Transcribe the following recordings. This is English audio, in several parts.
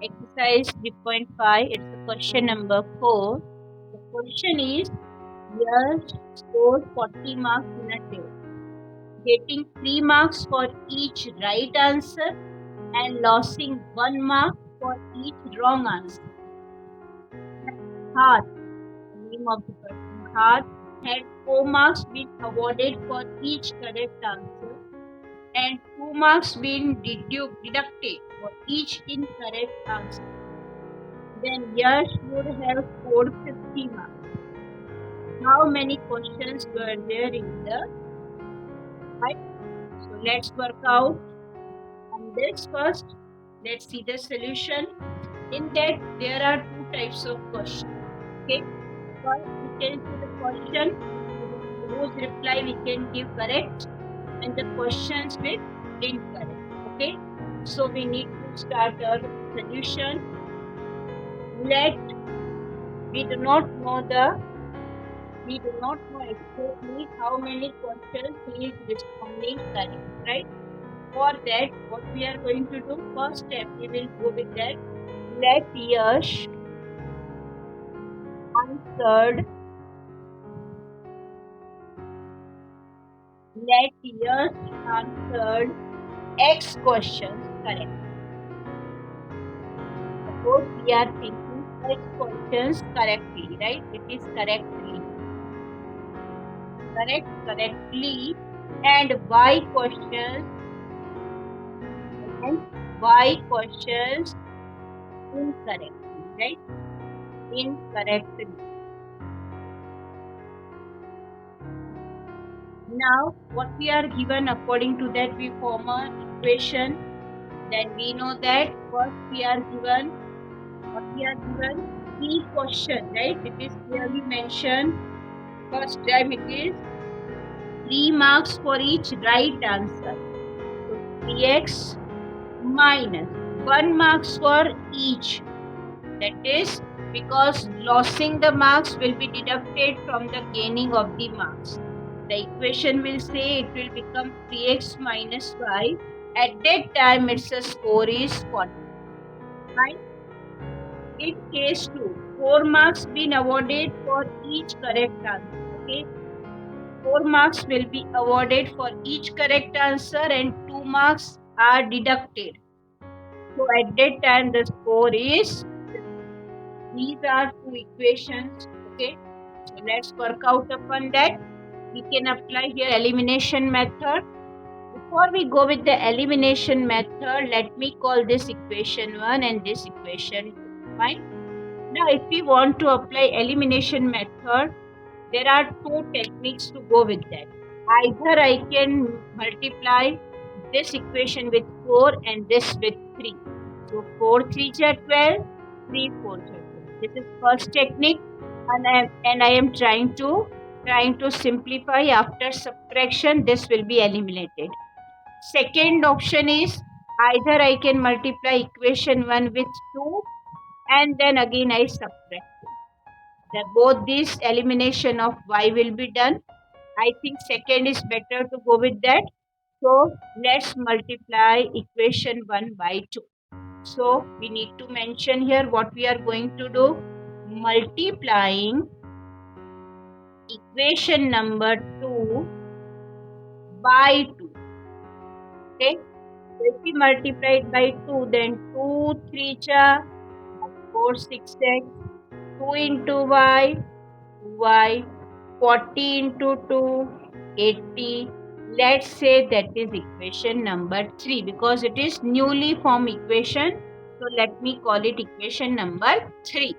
Exercise 3.5. It's the question number 4. The question is, Yash scored 40 marks in a test, getting 3 marks for each right answer and losing 1 mark for each wrong answer. Harth, the name of the person, Harth, had 4 marks been awarded for each correct answer and 2 marks been deducted for each incorrect answer. Then Yash would have scored 50 marks. How many questions were there in the right? So let's work out on this first. Let's see the solution. In that, there are two types of questions. Okay, first we can see the question whose reply we can give correct, and the questions with incorrect. Okay, so we need to start our solution. We do not know exactly how many questions he is responding correct, right? For that, what we are going to do, first step, we will go with that. Let Yash answered X questions correct. Suppose we are thinking X questions correctly, right? It is correctly. Correctly, and Y questions incorrectly, right? Incorrectly. Now, what we are given, according to that, we form a equation. Then we know that first we are given three question, right? It is clearly mentioned. First time it is 3 marks for each right answer. So 3x minus 1 marks for each. That is because losing the marks will be deducted from the gaining of the marks. The equation will say it will become 3x minus y. At that time, its score is 40. Right? In case 2, 4 marks been awarded for each correct answer. Okay, 4 marks will be awarded for each correct answer and 2 marks are deducted. So at that time, the score is 50. These are two equations. Okay, so let's work out upon that. We can apply here elimination method. Before we go with the elimination method, let me call this equation 1 and this equation 2. Fine. Now, if we want to apply elimination method, there are two techniques to go with that. Either I can multiply this equation with 4 and this with 3. So 4 3s are 12, 3 4s are 12. This is first technique, and I am trying to simplify. After subtraction, this will be eliminated. Second option is either I can multiply equation 1 with 2 and then again I subtract. Both these elimination of y will be done. I think second is better to go with that. So let's multiply equation 1 by 2. So we need to mention here what we are going to do. Multiplying equation number 2 by 2. Okay. So if we multiply it by 2, then 2 3 4 6x, 2 into y, 40 into 2, 80. Let's say that is equation number 3 because it is newly formed equation. So let me call it equation number 3.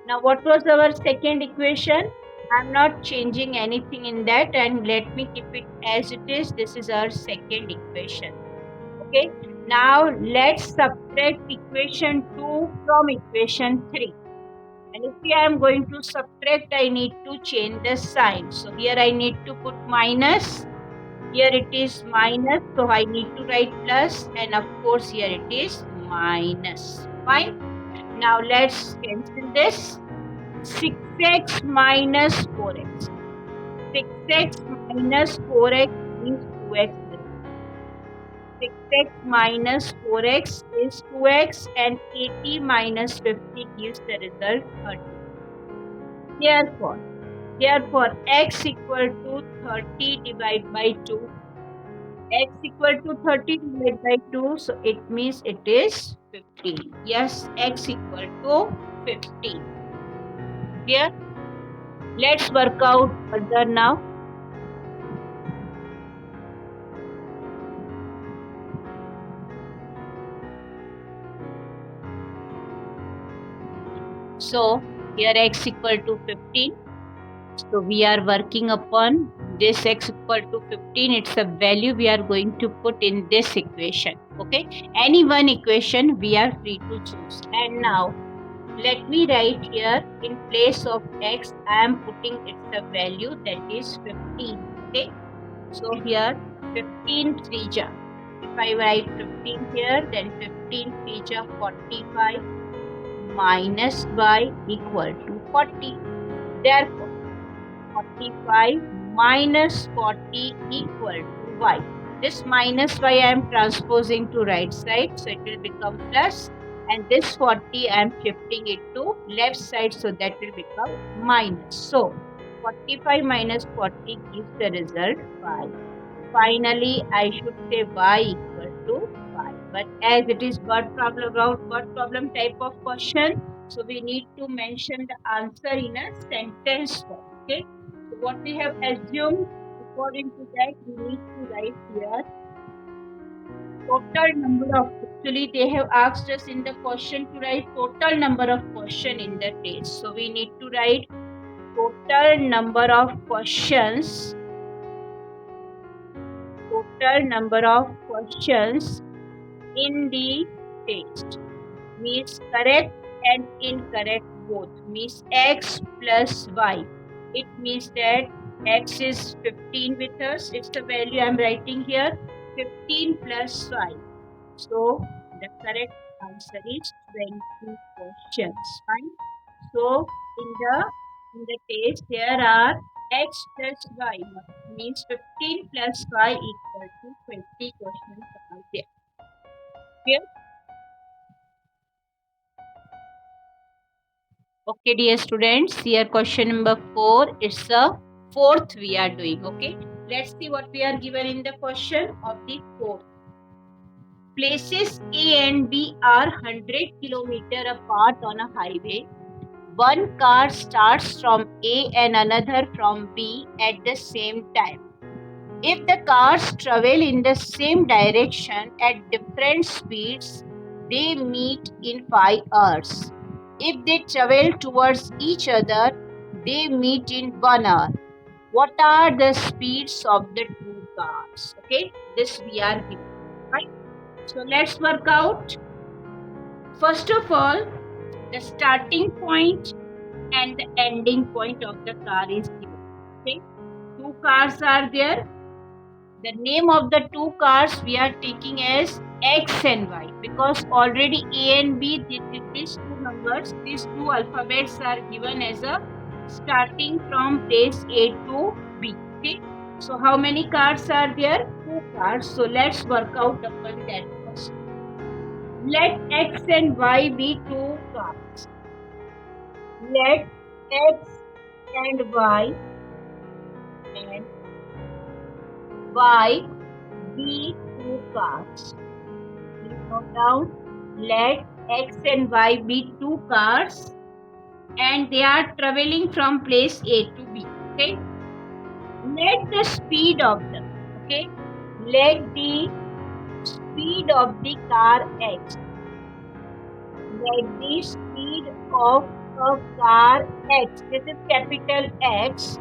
Now what was our second equation? I'm not changing anything in that, and let me keep it as it is. This is our second equation. Okay. Now let's subtract equation 2 from equation 3. And if I am going to subtract, I need to change the sign. So here I need to put minus. Here it is minus. So I need to write plus. And of course here it is minus. Fine. Now let's cancel this. 6x minus 4x. 6x minus 4x means 2x. 6x minus 4x is 2x and 80 minus 50 gives the result 30. Therefore, x equal to 30 divided by 2. X equal to 30 divided by 2, so it means it is 15. Yes, x equal to 15. Here, let's work out further now. So, here x equal to 15. So, we are working upon this x equal to 15. It's a value we are going to put in this equation. Okay, any one equation we are free to choose. And now, let me write here in place of x, I am putting its a value that is 15. Okay, so here 15 3ja. If I write 15 here, then 15 3ja 45 minus y equal to 40. Therefore, 45 minus 40 equal to y. This minus y I am transposing to right side, so it will become plus, and this 40 I am shifting it to left side, so that will become minus. So 45 minus 40 gives the result 5. Finally, I should say y equal to 5. But as it is word problem type of question, so we need to mention the answer in a sentence form. Okay. So what we have assumed, according to that, we need to write here total number of, actually they have asked us in the question to write total number of question in the test. So we need to write total number of questions in the test, means correct and incorrect both, means x plus y. It means that x is 15 with us, it's the value I am writing here, 15 plus 5. So the correct answer is 20 questions. Fine. So in the test there are x plus y, means 15 plus y equal to 20 questions are there. Clear? Okay, dear students, here question number 4. It's the fourth we are doing. Okay, let's see what we are given in the question of the fourth. Places A and B are 100 km apart on a highway. One car starts from A and another from B at the same time. If the cars travel in the same direction at different speeds, they meet in 5 hours. If they travel towards each other, they meet in 1 hour. What are the speeds of the two cars? Okay, this we are given. Right? So let's work out. First of all, the starting point and the ending point of the car is given. Okay, two cars are there. The name of the two cars we are taking as X and Y, because already A and B, these two numbers, these two alphabets are given as a starting from place A to B. Okay, so how many cars are there? Two cars. So let's work out upon that first. Let X and Y be two cars. Let X and Y be two cars. Please note down. Let X and Y be two cars and they are traveling from place A to B. Okay. Let the speed of them. Okay. Let the speed of the car X. Let the speed of a car X. This is capital X.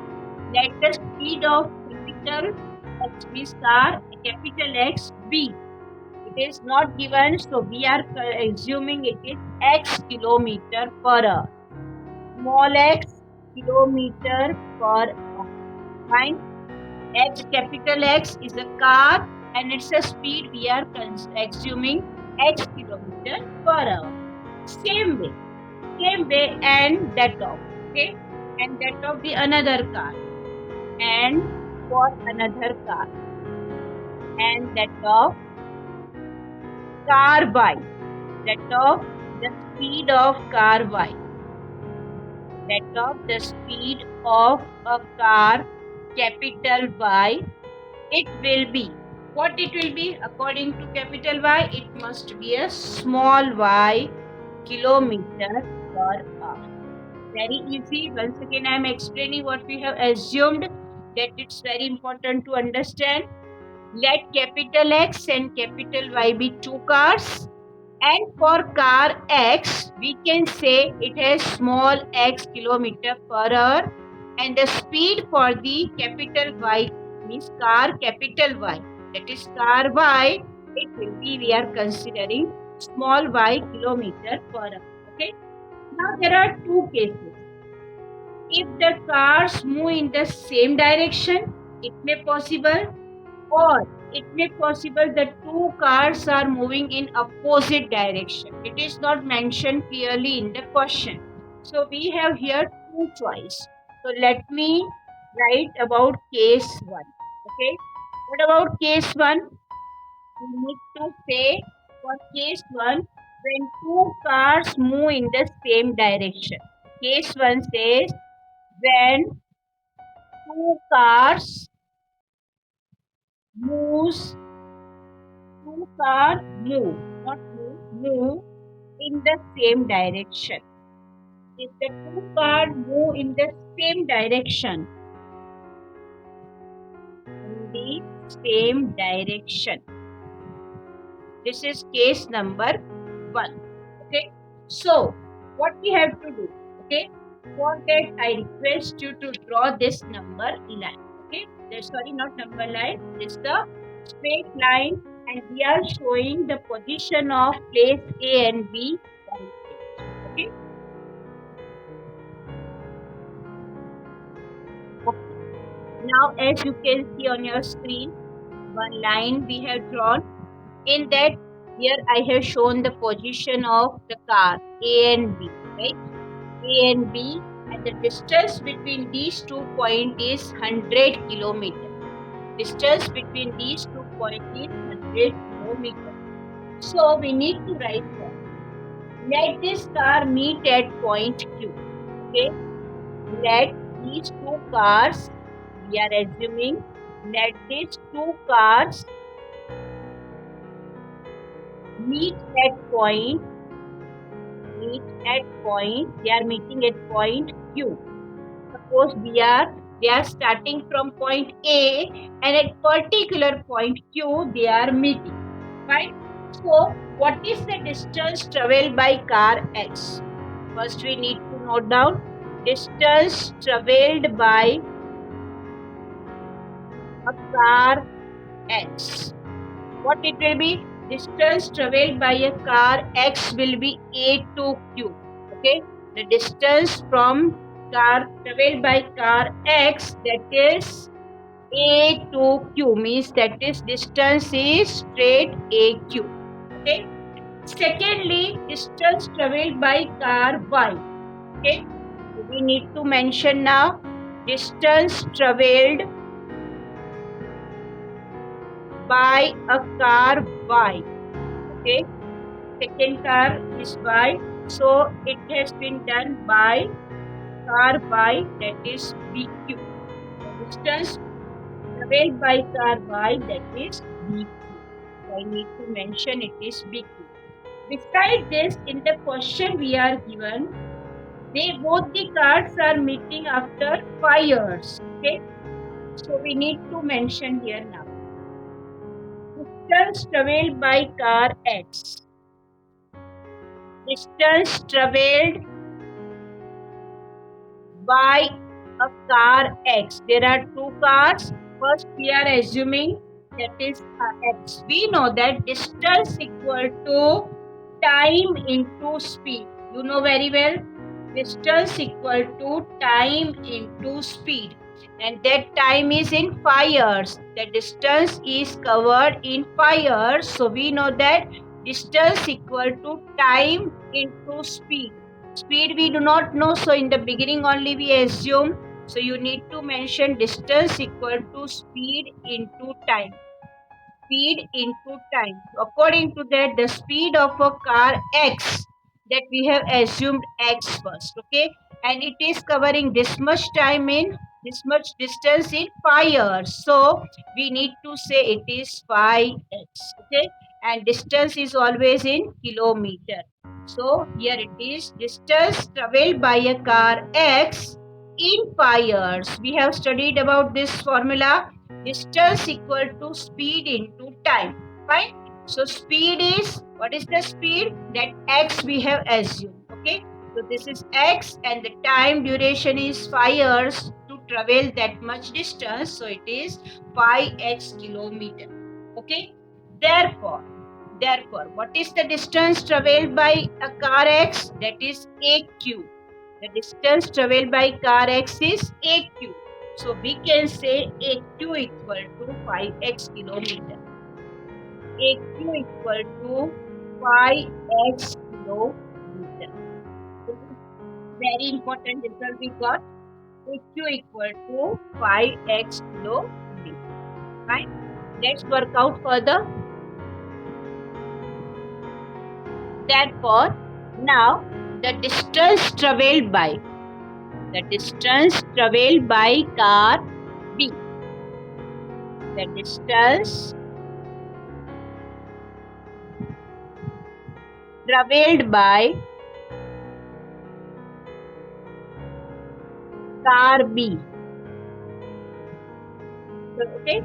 Let the speed of capital X means car capital X B. It is not given, so we are assuming it is x kilometer per hour. Small x kilometer per hour. Fine. X capital X is a car and it's a speed we are assuming x kilometer per hour. Same way and that of, okay, and that of the another car, and for another car, and that of car Y. That of the speed of car Y. That of the speed of a car capital Y. It will be. What it will be? According to capital Y, it must be a small y kilometer per hour. Very easy. Once again, I am explaining what we have assumed, that it's very important to understand. Let capital X and capital Y be two cars, and for car X we can say it has small x kilometer per hour, and the speed for the capital Y means car capital Y, that is car Y, it will be, we are considering small y kilometer per hour. Okay, now there are two cases. If the cars move in the same direction, it may possible, or it may possible that two cars are moving in opposite direction. It is not mentioned clearly in the question. So we have here two choice. So let me write about case 1. Okay. What about case 1? We need to say for case 1, when two cars move in the same direction. Case 1 says when two cars moves two cars move, not move in the same direction. If the two cars move in the same direction, this is case number 1. Okay. So, what we have to do? Okay. For that, I request you to draw this number line. Okay. Sorry, not number line. This is the straight line, and we are showing the position of place A and B. Okay. Now, as you can see on your screen, one line we have drawn. In that, here I have shown the position of the car A and B, right? A and B, and the distance between these 2 points is 100 kilometers. Distance between these 2 points is 100 kilometers. So we need to write that. Let this car meet at point Q. Okay. Let these two cars, we are assuming, let these two cars meet at point, they are meeting at point Q. Suppose they are starting from point A, and at particular point Q they are meeting, right? So what is the distance traveled by car X? First we need to note down distance traveled by a car X. What it will be? Distance traveled by a car X will be A to Q. Okay, the distance from car traveled by car X, that is A to Q, means that is distance is straight AQ. Okay. Secondly, distance traveled by car Y. Okay, we need to mention now distance traveled by a car Y. Okay, second car is Y, so it has been done by car Y, that is BQ. The distance traveled by car Y, that is BQ. So I need to mention it is BQ. Besides this, in the question we are given, both the cars are meeting after 5 years. Okay, so we need to mention here now. Distance traveled by car X. Distance traveled by a car X. There are two cars. First, we are assuming that is X. We know that distance equal to time into speed. You know very well. Distance equal to time into speed. And that time is in 5 years. The distance is covered in 5 years. So we know that distance equal to time into speed. Speed we do not know, so in the beginning only we assume. So you need to mention distance equal to speed into time. speed into time. According to that, the speed of a car X, that we have assumed X first, okay? And it is covering this much time in this much distance in 5 years. So we need to say it is 5x, okay? And distance is always in kilometer. So here it is distance traveled by a car X in 5 years. We have studied about this formula, distance equal to speed into time. Fine. So speed is, what is the speed? That x we have assumed. Okay. So this is x and the time duration is 5 years to travel that much distance. So it is 5x kilometer. Okay. Therefore, what is the distance traveled by a car x? That is AQ. The distance traveled by car x is AQ. So we can say AQ equal to 5x kilometer. AQ equal to 5x kilometer. This is very important result we got. AQ equal to 5x kilometer. Right? Let's work out further. Therefore, now the distance traveled by car B. The distance traveled by car B. So, okay,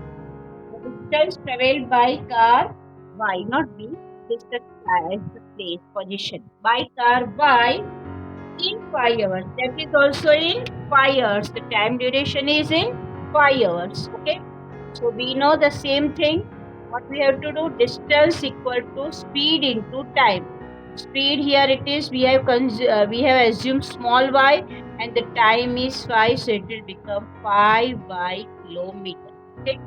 the distance traveled by car Y, not B. This is the place position by car Y in 5 years. That is also in 5 years. The time duration is in 5 years. Okay. So we know the same thing. What we have to do? Distance equal to speed into time. Speed here it is. We have assumed small y, and the time is 5, so it will become 5 by kilometer. Okay.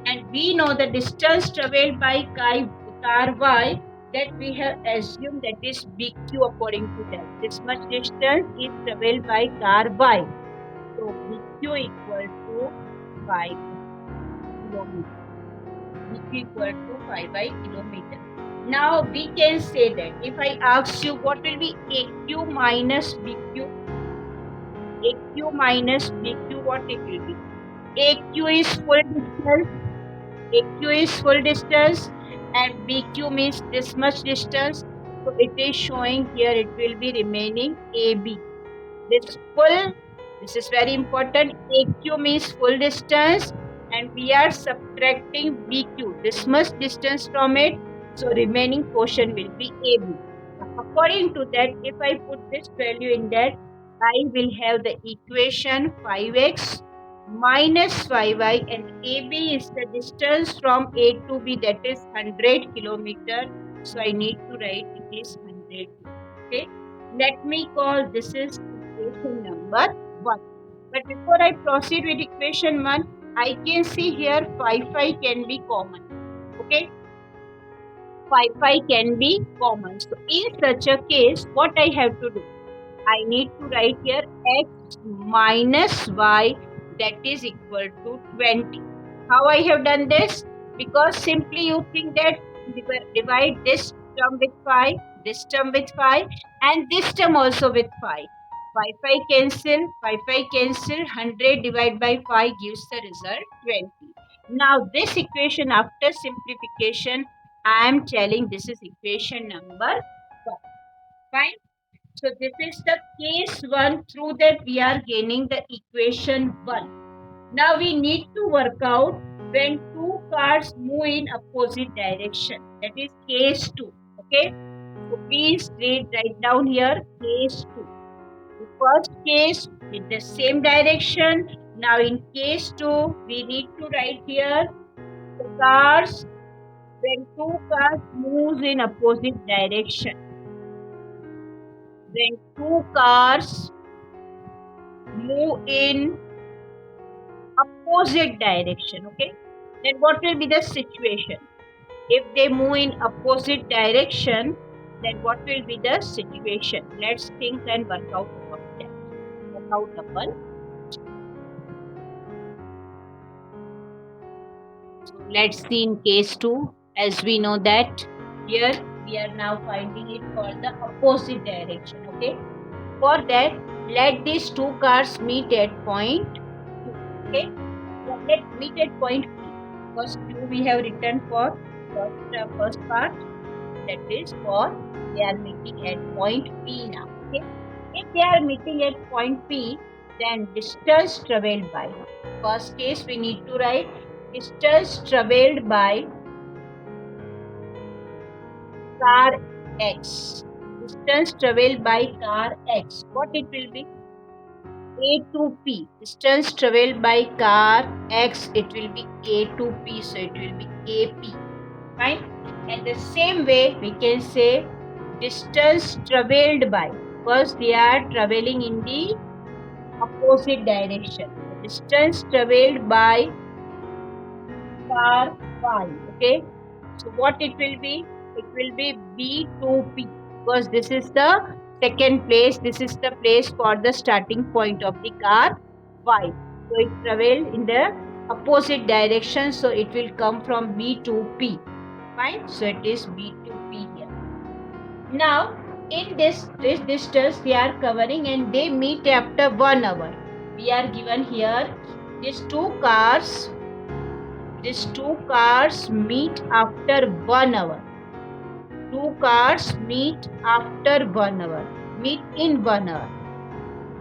And we know the distance traveled by car y, that we have assumed that is BQ according to that. This much distance is traveled by car Y. So BQ equal to 5 kilometer. BQ equal to 5 by kilometer. Now we can say that if I ask you what will be AQ minus BQ, AQ minus BQ, what it will be? AQ is full distance, AQ is full distance, and BQ means this much distance. So it is showing here it will be remaining AB. This is very important. AQ means full distance and we are subtracting BQ, this much distance from it. So remaining portion will be AB. According to that, if I put this value in that, I will have the equation 5x minus 5y, and AB is the distance from A to B, that is 100 kilometer. So I need to write it is 100. Okay. Let me call this is equation number 1. But before I proceed with equation 1, I can see here 5 can be common. Okay. 5 can be common. So in such a case, what I have to do? I need to write here x minus y, that is equal to 20. How I have done this? Because simply you think that divide this term with 5, this term with 5, and this term also with 5. 5 cancel, 5 cancel, 100 divided by 5 gives the result 20. Now this equation after simplification, I am telling this is equation number 1. Fine. So this is the case 1, through that we are gaining the equation 1. Now we need to work out when two cars move in opposite direction. That is case 2. Okay. So please write down here case 2. The first case with the same direction. Now in case 2, we need to write here the cars, when two cars move in opposite direction. When two cars move in opposite direction, okay, then what will be the situation? If they move in opposite direction, then what will be the situation? Let's think and work out about that. Work out upon. So let's see in case 2. As we know that here we are now finding it for the opposite direction. Okay. For that, let these two cars meet at point Q. Okay. Let's meet at point P. First Q we have written for first part. That is for they are meeting at point P now. Okay. If they are meeting at point P, then distance traveled by. First case we need to write distance traveled by car X. Distance traveled by car X. What it will be? A to P. Distance traveled by car X, it will be A to P. So it will be AP. Fine. And the same way we can say distance traveled by. First they are traveling in the opposite direction. Distance traveled by car Y. Okay. So what it will be? It will be B to P, because this is the second place. This is the place for the starting point of the car Y. So it travel in the opposite direction. So it will come from B to P. Fine. So it is B to P here. Now in this distance they are covering and they meet after 1 hour. We are given here these two cars meet after 1 hour. Two cars meet after 1 hour. Meet in 1 hour.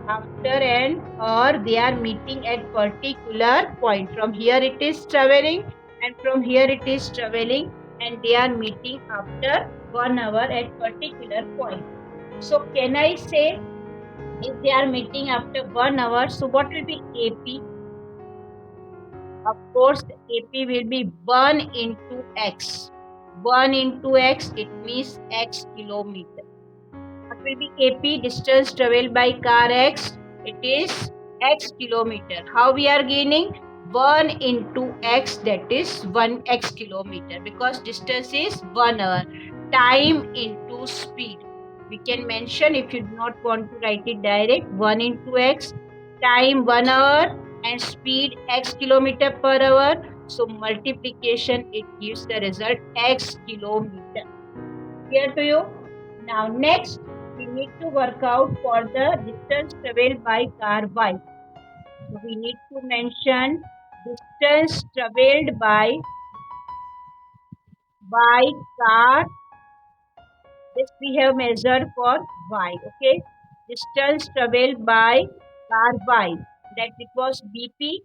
After an hour, they are meeting at particular point. From here it is traveling, and from here it is traveling, and they are meeting after 1 hour at particular point. So can I say if they are meeting after 1 hour, so what will be AP? Of course, AP will be 1 into X. 1 into X, it means X kilometer. What will be AP? Distance traveled by car X, it is X kilometer. How we are gaining? 1 into X, that is 1x kilometer, because distance is 1 hour. Time into speed. We can mention, if you do not want to write it direct, 1 into X, time 1 hour, and speed x kilometer per hour. So multiplication, it gives the result x kilometer. Clear to you? Now next we need to work out for the distance traveled by car Y. So we need to mention distance traveled by car. This we have measured for Y. Okay. Distance traveled by car Y. That it was BP.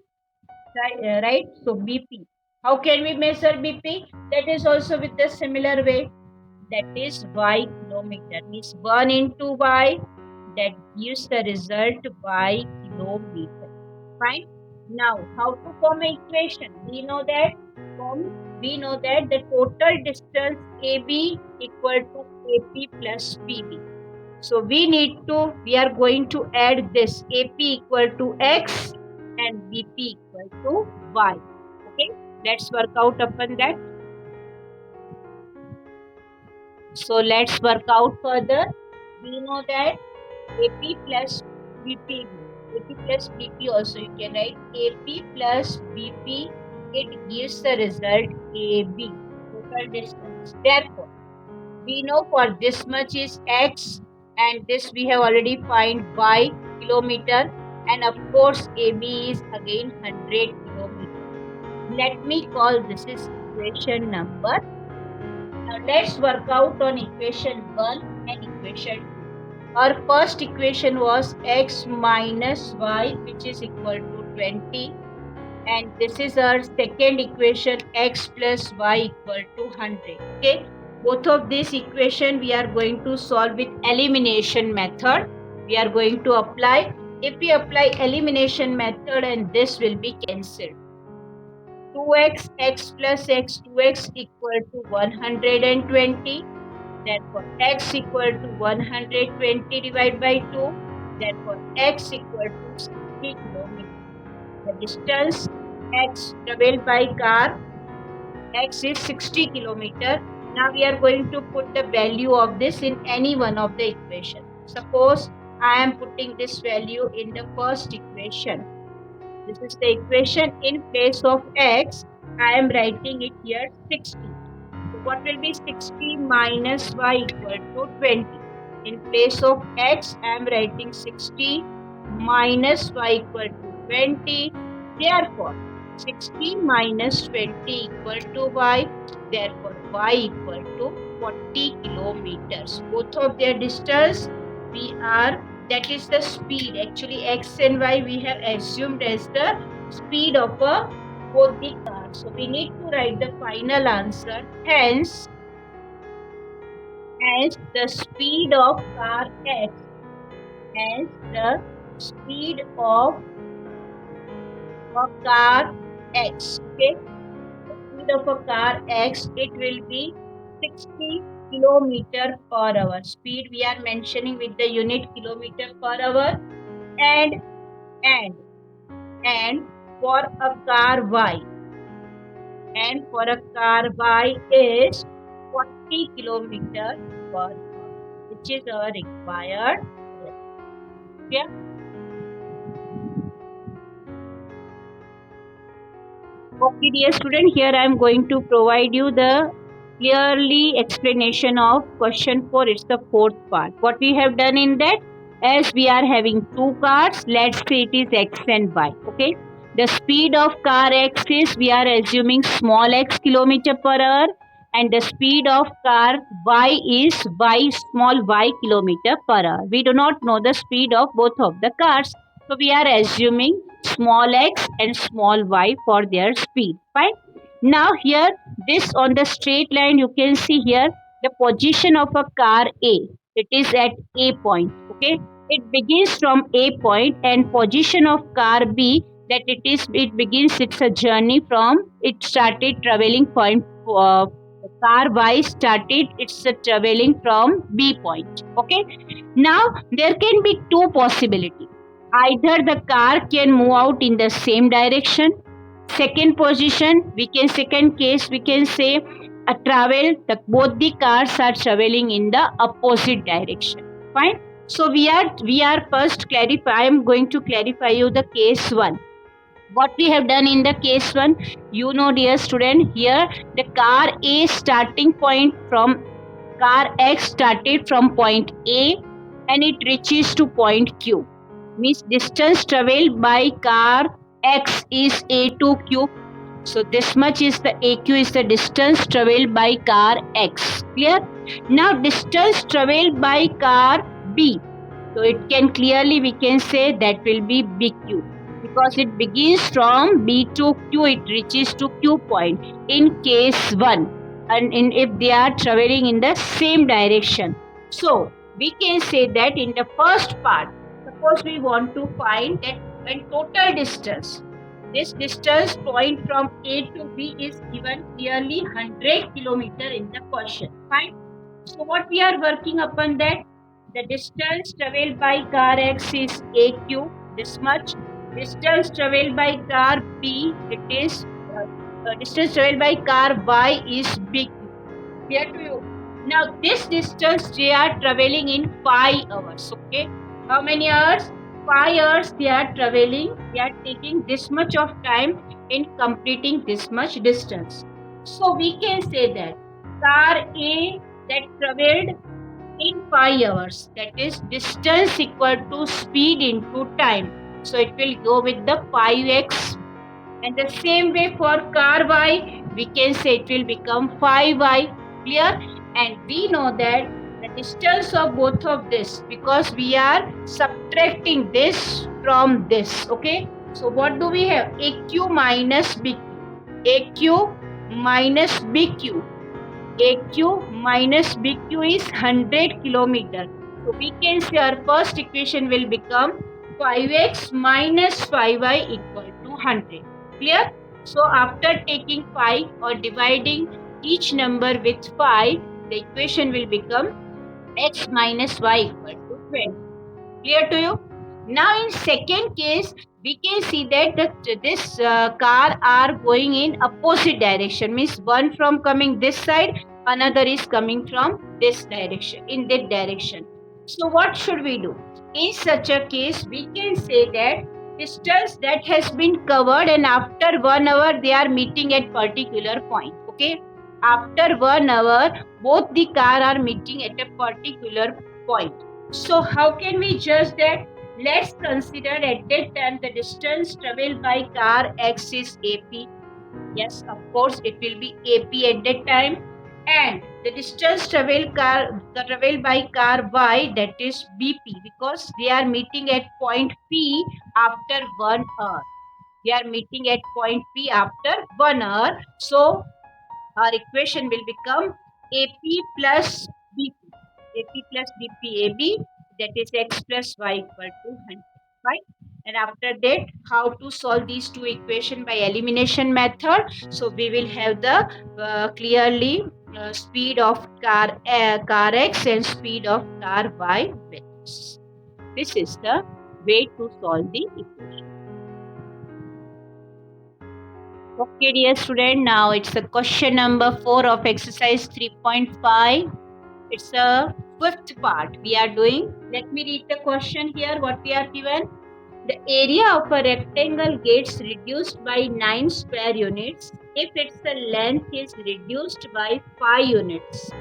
Right? So BP. How can we measure BP? That is also with the similar way. That is Y kilometer. Means 1 into Y. That gives the result Y kilometer. Fine. Now, how to form an equation? We know that the total distance AB equal to AP plus PB. So we are going to add this AP equal to X and BP equal to Y. Okay, let's work out upon that. So let's work out further. We know that AP plus BP, AP plus BP also you can write AP plus BP, it gives the result AB, total distance. Therefore, we know for this much is X, and this we have already find Y kilometer, and of course AB is again 100 kilometer. Let me call this is equation number. Now let's work out on equation 1 and equation 2. Our first equation was X minus Y, which is equal to 20, and this is our second equation, X plus Y equal to 100. Okay. Both of this equation we are going to solve with elimination method. We are going to apply. If we apply elimination method, and this will be cancelled. 2x, x plus x, 2x equal to 120. Therefore, x equal to 120 divided by 2. Therefore, x equal to 60 kilometers. The distance x traveled by car, x is 60 kilometers. Now we are going to put the value of this in any one of the equations. Suppose I am putting this value in the first equation. This is the equation. In place of x, I am writing it here 60. So what will be 60 minus y equal to 20? In place of x, I am writing 60 minus y equal to 20. Therefore, 60 minus 20 equal to y. Therefore, y equal to 40 kilometers. Both of their distance that is the speed. Actually, x and y we have assumed as the speed of both the cars. So we need to write the final answer. Hence the speed of car x, hence the speed of a car x. Okay, the speed of a car x, it will be 60 kilometer per hour. Speed we are mentioning with the unit kilometer per hour, and and for a car y, and for a car y is 40 kilometer per hour, which is our required. Yeah. Okay, dear student, here I am going to provide you the clearly explanation of question 4. It's the fourth part. What we have done in that, as we are having two cars, let's say it is x and y. Okay, the speed of car x is, we are assuming small x kilometer per hour, and the speed of car y is y small y kilometer per hour. We do not know the speed of both of the cars, so we are assuming small x and small y for their speed. Fine. Now here, this on the straight line, you can see here the position of a car A. It is at A point. Okay. It begins from A point, and position of car B, that it begins its a journey from, it started traveling point, car Y started its traveling from B point. Okay. Now there can be two possibilities. Either the car can move out in the same direction. Second position, second case, we can say both the cars are traveling in the opposite direction. Fine. So we are first clarify. I am going to clarify you the case 1. What we have done in the case 1, you know, dear student, here the car A starting point from car X started from point A and it reaches to point Q. Means distance traveled by car X is A to Q. So this much is the AQ is the distance traveled by car X. Clear? Now distance traveled by car B. So it can clearly, we can say that will be BQ, because it begins from B to Q, it reaches to Q point in case 1, and if they are traveling in the same direction. So we can say that in the first part, suppose we want to find that in total distance, this distance point from A to B is given clearly 100 kilometer in the question. Fine. So what we are working upon that, the distance traveled by car X is AQ, this much. Distance traveled by car B, it is distance traveled by car Y is BQ. Clear to you? Now this distance they are traveling in 5 hours. Okay, how many hours? 5 hours they are traveling. They are taking this much of time in completing this much distance. So we can say that car A that traveled in 5 hours, that is distance equal to speed into time. So it will go with the 5x. And the same way for car Y, we can say it will become 5y. Clear? And we know that the distance of both of this, because we are subtracting this from this. Okay. So what do we have? AQ minus BQ. AQ minus BQ. AQ minus BQ is 100 kilometer. So we can say our first equation will become 5x minus 5y equal to 100. Clear? So after taking 5 or dividing each number with 5, the equation will become x minus y equal to 20. Clear to you? Now in second case, we can see that this car are going in opposite direction. Means one from coming this side, another is coming from this direction, in that direction. So what should we do? In such a case, we can say that distance that has been covered, and after 1 hour they are meeting at particular point. Okay, after 1 hour both the car are meeting at a particular point. So how can we judge that? Let's consider at that time the distance traveled by car X is AP. Yes, of course it will be AP at that time, and the distance traveled by car Y, that is BP, because they are meeting at point P after 1 hour. They are meeting at point P after 1 hour. So our equation will become AP plus BP. AP plus BP AB, that is X plus Y equal to 100. Right? And after that, how to solve these two equations by elimination method? So we will have the clearly speed of car X and speed of car Y values. This is the way to solve the equation. Okay, dear student, now it's a question number 4 of exercise 3.5. It's a fifth part we are doing. Let me read the question here. What we are given: the area of a rectangle gets reduced by 9 square units if its length is reduced by 5 units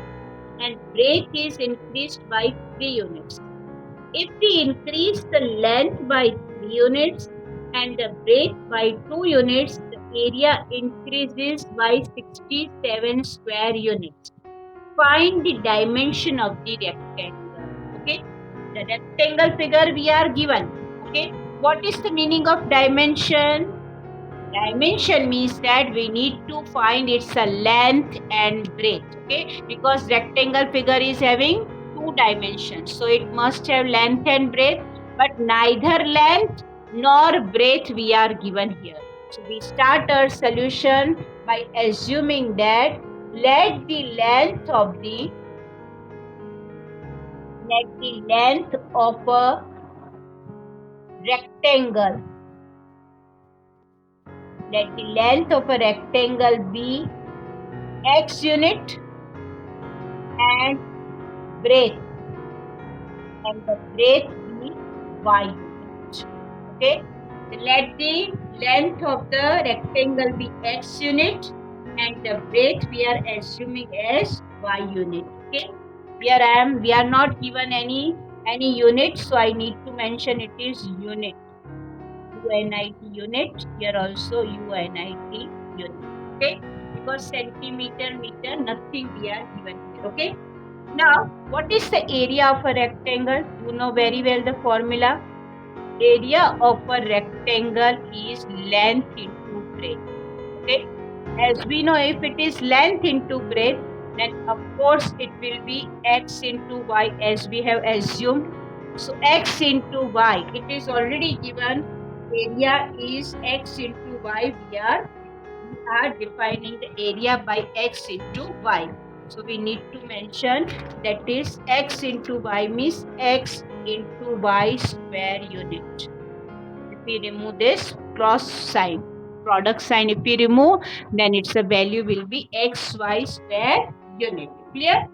and breadth is increased by 3 units. If we increase the length by 3 units and the breadth by 2 units, the area increases by 67 square units. Find the dimension of the rectangle. Okay, the rectangle figure we are given. Okay, what is the meaning of dimension? Dimension means that we need to find its length and breadth. Okay, because rectangle figure is having 2 dimensions, so it must have length and breadth, but neither length nor breadth we are given here. So we start our solution by assuming that let the length of a rectangle, let the length of a rectangle be X unit and breadth, and the breadth be Y unit. Okay, so let the length of the rectangle be X unit and the breadth we are assuming as Y unit. Okay, here we are not given any unit, so I need to mention it is unit. UNIT unit, here also UNIT unit. Okay, because centimeter, meter, nothing we are given here. Okay, now what is the area of a rectangle? You know very well the formula. Area of a rectangle is length into breadth. Okay, as we know, if it is length into breadth, then of course it will be X into Y as we have assumed. So X into Y, it is already given. Area is X into Y. We are defining the area by X into Y. So we need to mention that is X into Y means X into Y square unit. If we remove this cross sign, product sign, if we remove, then its a value will be XY square unit. Clear?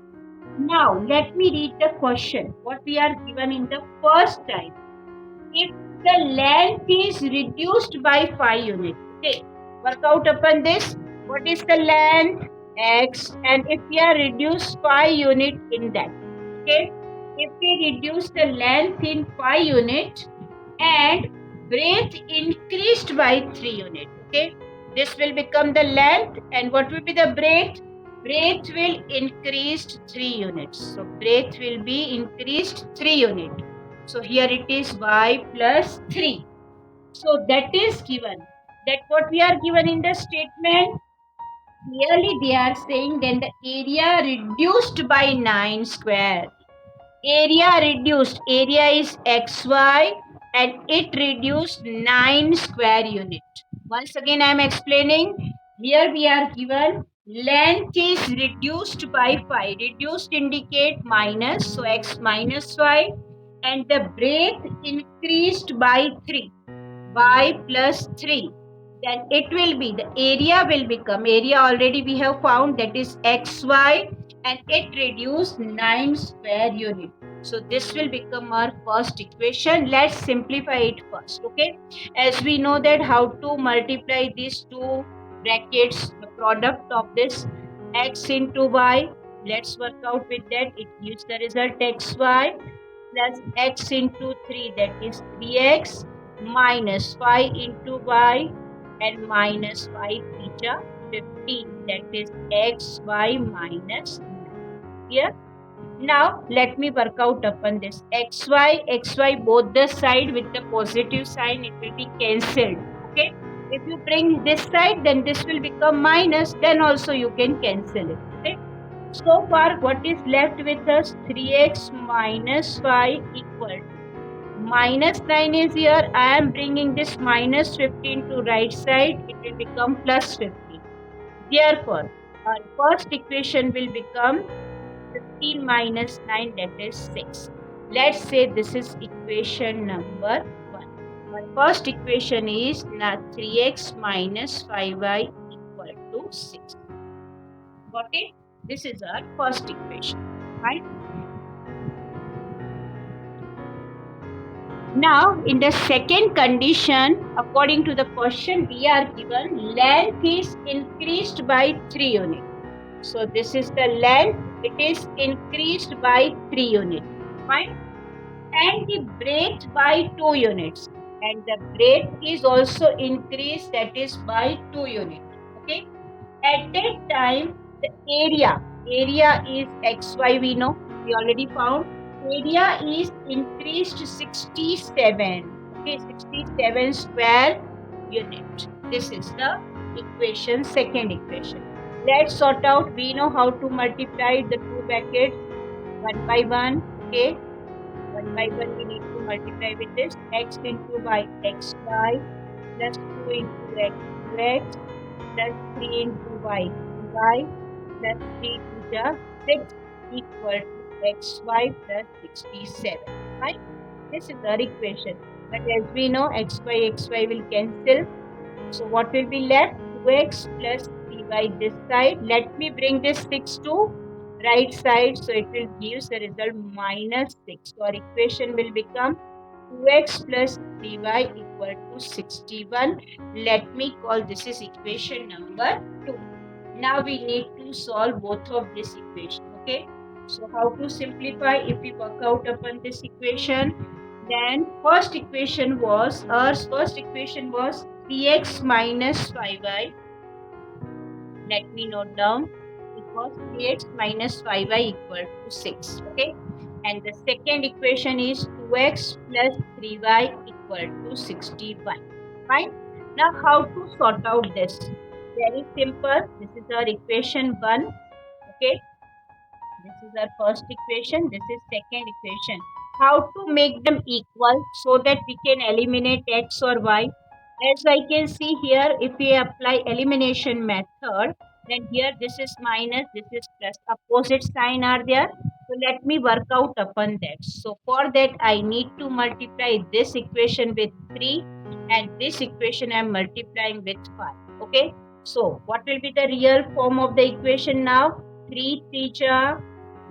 Now let me read the question. What we are given in the first time. If the length is reduced by 5 units. Okay, work out upon this. What is the length? X, and if we are reduced 5 unit in that. Okay, if we reduce the length in 5 unit and breadth increased by 3 unit. Okay, this will become the length, and what will be the breadth? Breadth will increased 3 units. So breadth will be increased 3 unit. So here it is Y plus 3. So that is given. That what we are given in the statement. Clearly they are saying then the area reduced by 9 square. Area reduced. Area is XY and it reduced 9 square unit. Once again I am explaining. Here we are given length is reduced by 5. Reduced indicate minus. So X minus 5. And the breadth increased by 3, Y plus 3, then it will be, the area will become, area already we have found, that is XY, and it reduced 9 square unit. So this will become our first equation. Let's simplify it first, okay? As we know that how to multiply these two brackets, the product of this x into y. Let's work out with that. It gives the result xy plus x into 3, that is 3x, minus 5 into y, and minus 5 theta 15, that is xy minus 9. Here. Now let me work out upon this. xy both the side with the positive sign, it will be cancelled. Okay. If you bring this side, then this will become minus, then also you can cancel it. Okay. So far, what is left with us? 3x minus 5 equal to minus 9 is here. I am bringing this minus 15 to right side. It will become plus 15. Therefore, our first equation will become 15 minus 9, that is 6. Let's say this is equation number 1. Our first equation is 3x minus 5y equal to 6. Got it? This is our first equation. Right? Now, in the second condition, according to the question, we are given length is increased by 3 units. So, this is the length. It is increased by 3 units. Fine? And the breadth by 2 units. And the breadth is also increased, that is by 2 units. Okay? At that time, the area is xy, we know, we already found. Area is increased to 67. Okay, 67 square unit. This is the equation, second equation. Let's sort out. We know how to multiply the two brackets one by one. Okay, one by one we need to multiply with this x into y xy plus 2 into x 2x plus 3 into y plus 3 to the 6 equal to xy plus 67. Right? This is our equation. But as we know, xy will cancel. So what will be left? 2x plus 3y this side. Let me bring this 6 to right side. So it will give the result minus 6. So our equation will become 2x plus 3y equal to 61. Let me call this is equation number 2. Now we need to solve both of this equation. Okay. So how to simplify? If we work out upon this equation, then first equation was 3x minus 5y. Let me note down. It was 3x minus 5y equal to 6. Okay. And the second equation is 2x plus 3y equal to 61. Fine. Now how to sort out this? Very simple. This is our equation 1. Okay. This is our first equation. This is second equation. How to make them equal so that we can eliminate x or y? As I can see here, if we apply elimination method, then here this is minus, this is plus. Opposite sign are there. So let me work out upon that. So for that, I need to multiply this equation with 3 and this equation I am multiplying with 5. Okay. So what will be the real form of the equation now? 3 3 ja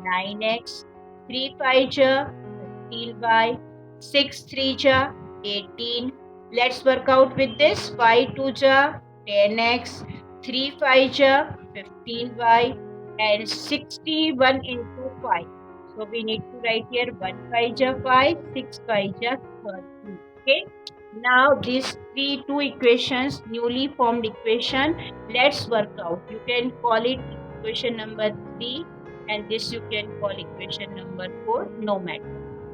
9x, 3 5 ja 15y, 6 3 ja 18. Let's work out with this. 5 2 ja 10x, 3 5 ja 15y, and 61 into 5. So we need to write here 1 5 ja 5, 6 5 ja 30. Okay. Now these two equations, newly formed equation, let's work out. You can call it equation number 3 and this you can call equation number 4, no matter.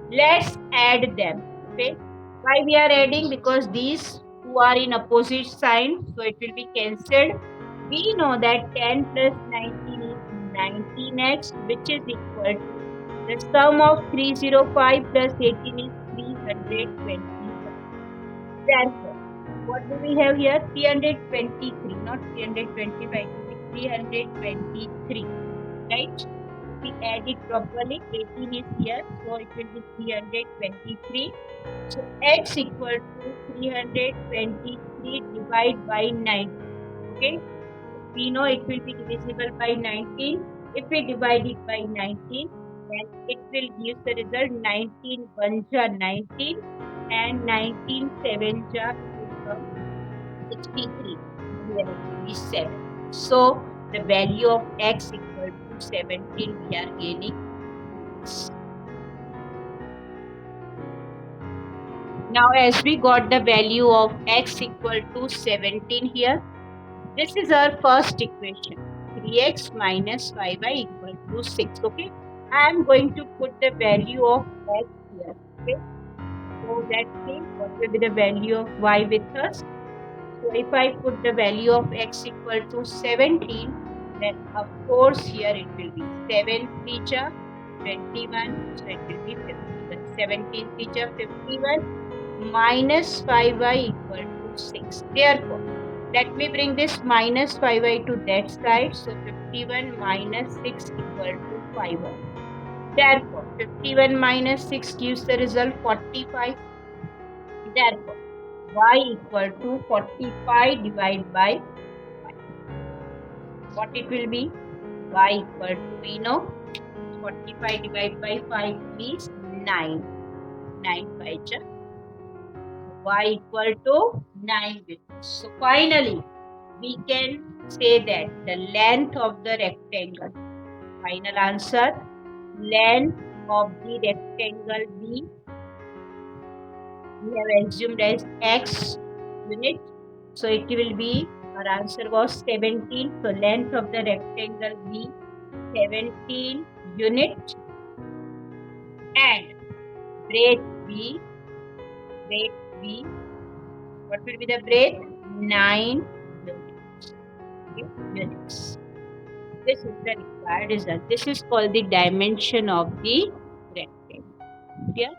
Let's add them. Okay. Why we are adding? Because these two are in opposite sign, so it will be cancelled. We know that 10 plus 19 is 19x, which is equal to the sum of 305 plus 18 is 325. Therefore, what do we have here? 323, not 325, 323, right? We add it properly. 18 is here, so it will be 323. So x equal to 323 divided by 19. Okay, we know it will be divisible by 19. If we divide it by 19, and it will give the result 19 1 ja 19 and 19 7 ja will become 63. Here it will be 7. So the value of x equal to 17 we are gaining. Now as we got the value of x equal to 17 here, this is our first equation. 3x minus 5y equal to 6. Okay. I am going to put the value of x here. Okay. So let's see what will be the value of y with us. So if I put the value of x equal to 17, then of course here it will be 7 3 ja 21, so it will be 51. 17 3 ja 51 minus 5y equal to 6. Therefore, let me bring this minus 5y to that side. So 51 minus 6 equal to 5y. Therefore, 51 minus 6 gives the result 45. Therefore, y equal to 45 divided by 5. What it will be? Y equal to, we know, 45 divided by 5 means 9. 9 5 ja. Y equal to 9 meters. So finally, we can say that the length of the rectangle, final answer, length of the rectangle B, we have assumed as x unit. So it will be, our answer was 17. So length of the rectangle B, 17 unit, and breadth B, what will be the breadth? 9 units. Okay, units. This is the required result. This is called the dimension of the rectangle. Clear?